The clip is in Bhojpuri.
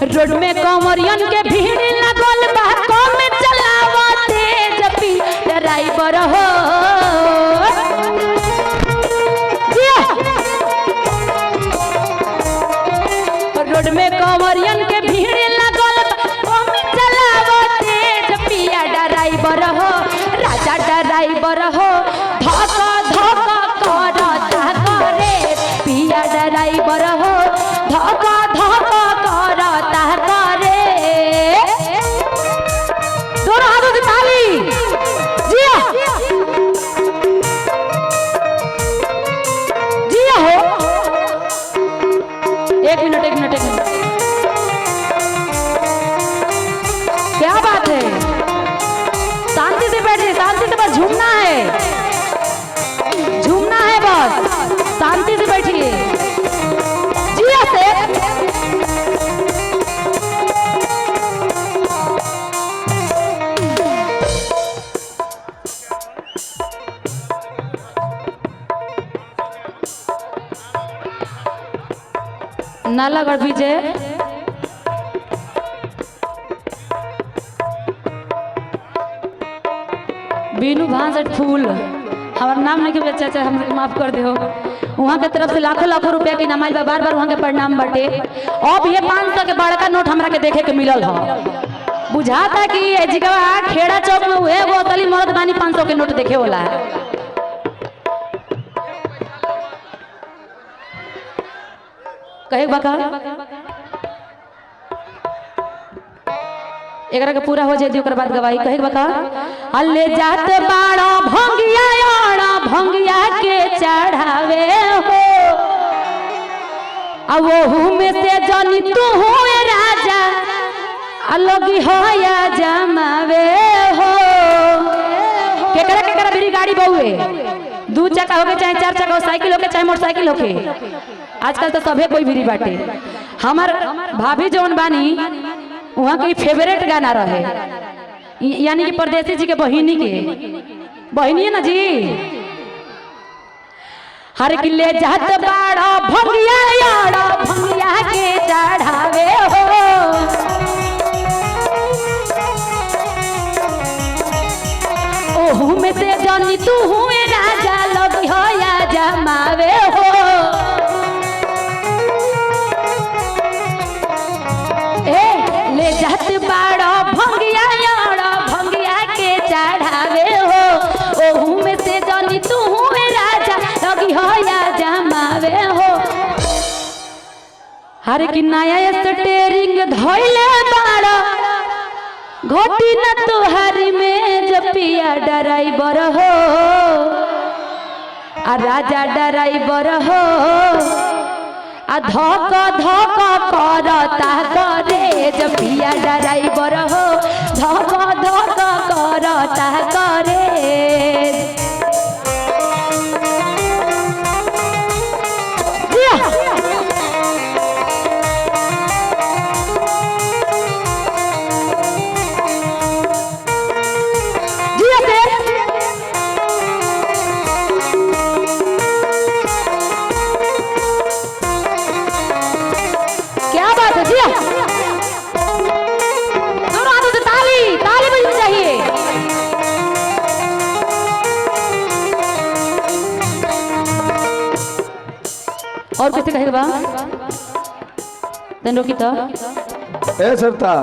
रोड में कमरियन के भीड़ लगल बा, कम चलावा तेज पी ड्राइवर हो। रोड में कमरियन के भीड़ लगल बा, कम चलावा तेज पिया ड्राइवर हो। राजा ड्राइवर हो, धक्का धक्का करता करे पिया ड्राइवर हो, धक्का धक्का करता करे। दोनों हाथों से ताली। जिया जिया हो। एक मिनट एक मिनट एक मिनट, क्या बात है? शांति से बैठिए, शांति से, बस झूमना है, झूमना है, बस शांति से बैठिए। जिया से नालागढ़ विजय बीनू भांसठ फूल, हमारा नाम नहीं के चाचा, हमसे माफ कर दो। वहाँ के तरफ से लाखों लाखों रुपया की नमाज बार बार वहाँ के प्रणाम बटे। अब ये 500 के बड़का नोट हमरा के देखे के मिलल है। बुझाता कि जगह खेड़ा चौक में हुए वो तली मरद बानी 500 के नोट देखे वाला है। कहे बका एकरा के पूरा हो जाए ओकर बाद गवाही। कहे बका अल्ले जात बाड़ा भंगिया आड़ा भंगिया के चढ़ावे हो, अब वो में से जानी तू हुए राजा अलगी हो या जमावे हो। केकरा मेरी गाड़ी बहुए, 2 चक्का हो के चाहे 4 चक्का हो, साइकिल हो के चाहे मोटरसाइकिल हो के, आजकल तो सभे कोई भी बाटे। हमार भाभी जौन बानी वहाँ के फेवरेट गाना रहे, यानी कि परदेसी जी के बहिनी है ना जी। हर किले जात बाड़ा भंगिया याड़ा भंगिया के चढ़ावे हो, ओहू में से जानी तू हुए राजा लगी हो या जमावे हो। ले जात बाड़ा भंगिया याड़ा भंगिया के चढ़ावे हो, ओहू में से जानी तू हुए राजा लगी हो या जमावे हो। हर की नया स्टेरिंग धोइले बाड़ा घोटी न तुहरी में जपिया ड्राइवर हो, आ राजा ड्राइवर हो, आ धक्का धक्का करता करे जपिया ड्राइवर हो, धक्का धक्का करता करे। क्या बात है? जिया दोनों हाथों से ताली ताली बजनी चाहिए। और किसी कहेगा बा रोकी तो ए सरता